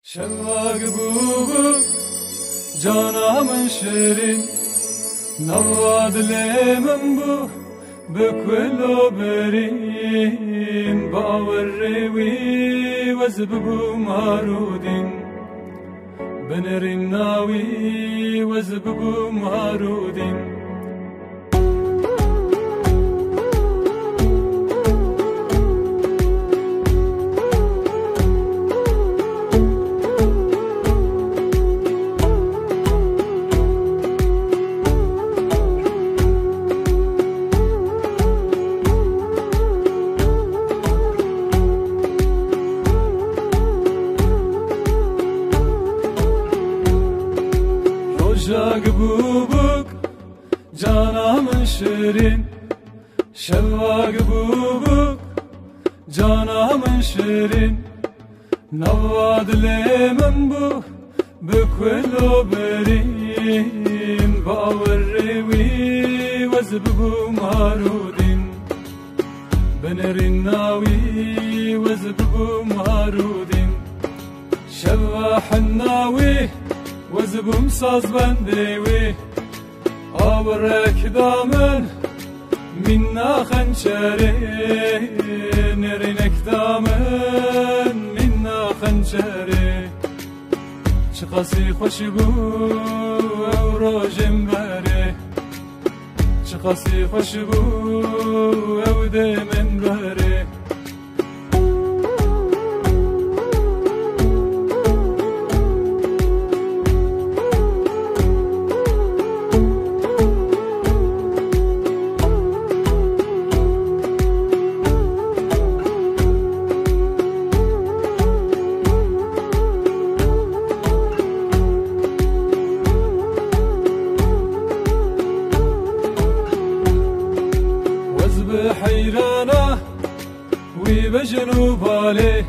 شواق بوبو جانم شیرین نواد لیمن بو بکولو برین باور روی وزببو مارودین بنرین ناوی وزببو مارودین Şag bubuk canamın şirin Şevvag bubuk canamın şirin Navad lemen bu Bükvelo berin Baver revi Vezbbu marudin Benerin navi Vezbbu marudin Şevvahan navi وزبم ساز بندوي أبرك دامن منا خنشري نرينك دامن منا خنشري شقاسي خوشبو أو روجم بري شقاسي خوشبو أو دمن بري حيرانة وبجنوب عليه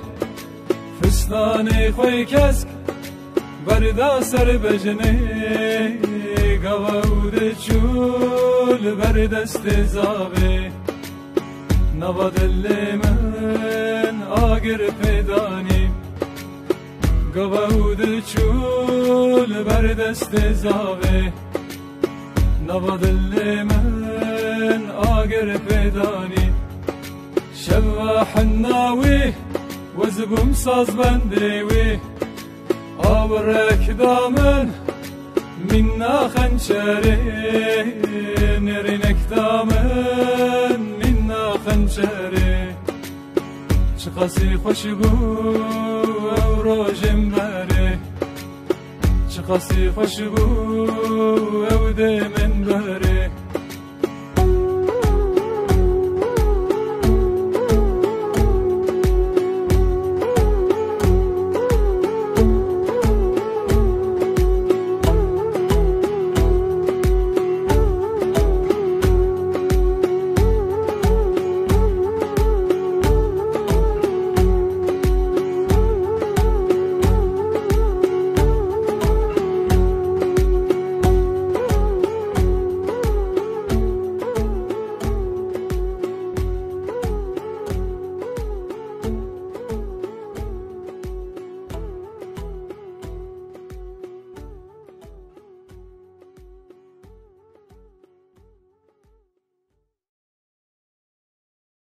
فستاني خوي كسك بردا سر بجني قواود تشول برد استزابي نبض اللي من آقر فداني قواود تشول برد استزابي نبض اللي من آقر فداني شواح الناوي وزبم ساز بندوي أبرك دامن منا خنشري نرينك دامن منا خنشري شقاسي خوشبو أو روجم بري شقاسي خوشبو أو دمن بري